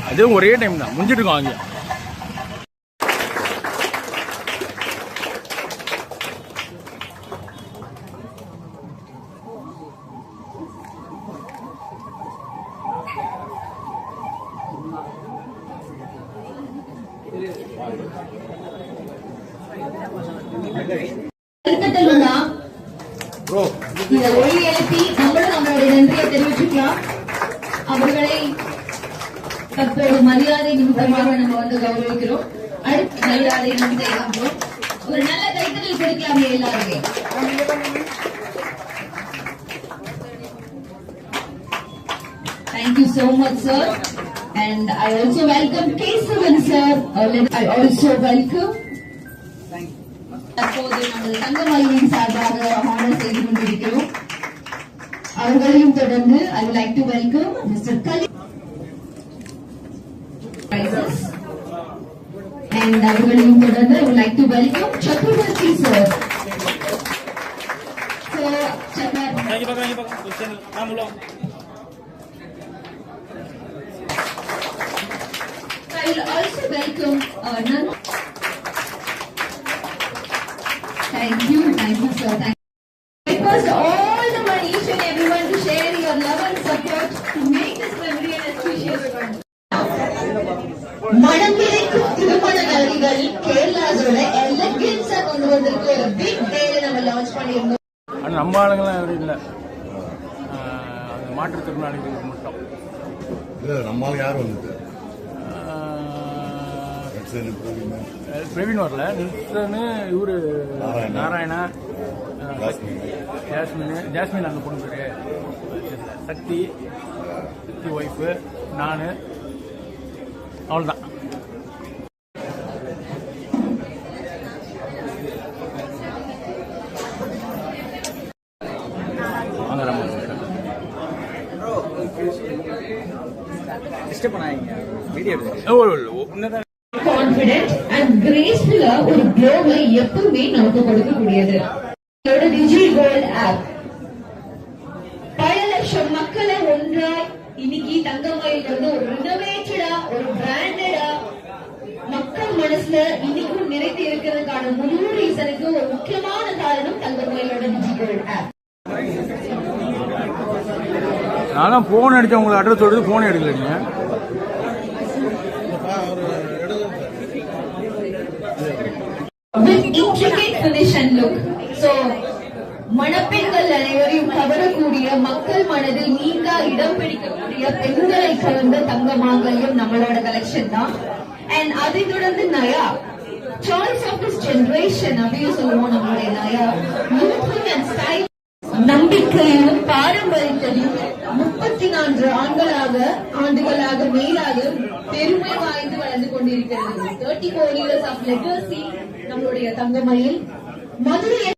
அதே ஒரே டைம் தான் முடிஞ்சிட்டு இருக்கோம் அங்கே. இந்த ஒளி எழுப்பி நம்மளும் நம்மளுடைய நன்றியை தெரிவிச்சுக்கலாம். அவர்களை தற்போது மரியாதை நிமித்தமாக நம்ம கௌரவிக்கிறோம். அடுத்த மரியாதை நிமித்தம் ஒரு நல்ல கைத்தறல் கொடுக்கலாமே எல்லாருமே. Thank you so much, sir. And I also welcome Kesavan, sir. I also welcome. தற்போது நமது தங்கமயிலின் சார்பாக ஆனர் செய்து கொண்டிருக்கிறோம். அவர்களையும் தொடர்ந்து I would like to welcome Mr. Kali and அவர்களையும் தொடர்ந்து I would like to welcome Chakravarti sir. So I will also welcome Nan. Thank you sir. Request all the each and everyone to share your love and support to make this memory an auspicious one. மனமிழைக்கும் திருமண நகைகள் கேரளாவோட எலகன்ஸா கொண்டு வந்திருக்க ஒரு big டேல நம்ம launch பண்ணிருந்தோம். ஆனா நம்ம ஆளுங்கலாம் அப்படி இல்ல, மாற்றுத்திறனாளிகளுக்கு மட்டும். நம்ம ஆளு யார் வந்தது? பிரவீன் வரல, நில்சனு, இவரு நாராயணா, ஜாஸ்மின் அந்த பொண்ணு பேரு சக்தி ஒய்ஃபு, நான், அவ்வளோதான். கான்ஃபிடென்ட் அண்ட் கிரேஸ்ஃபுல்லா ஒரு க்ளோவை எப்பவுமே நமக்கு கொடுக்கக்கூடியது டிஜி கோல்ட் ஆப். பல லட்சம் மக்களை ஒன்றாய் இன்னைக்கு தங்கமயில் ஒரு ரினோவேட்டடா, ஒரு பிராண்டடா மக்கள் மனசுல இன்னைக்கும் நிறைந்து இருக்கிறதுக்கான முழு ரீசனுக்கு ஒரு முக்கியமான காரணம் தங்கமயிலோட டிஜி கோல்ட் ஆப். நான் போன் அடிச்சேன், உங்களை அட்ரஸ் சொல்றது போன் எடுக்கலைங்க. With intricate finish and look. So, மணப்பெண்கள் அனைவரையும் கவரக்கூடிய, மக்கள் மனதில் நீங்கா இடம் பிடிக்கக்கூடிய பெண்களை கலந்த தங்க மாங்கல்யம் நம்மளோட கலெக்ஷன் தான். அண்ட் அதை தொடர்ந்து நயா சாய்ஸ் ஆஃப் திஸ் ஜெனரேஷன் அப்படியே சொல்லுவோம். நம்மளுடைய நயா யூத்ஃபுல் அண்ட் ஸ்டைல், நம்பிக்கையும் பாரம்பரியத்தையும் 34 ஆண்டுகளாக மேலாக பெருமை வாய்ந்து வளர்ந்து கொண்டிருக்கிறது. 34 years of legacy நம்மளுடைய தங்கமயில். மதுரை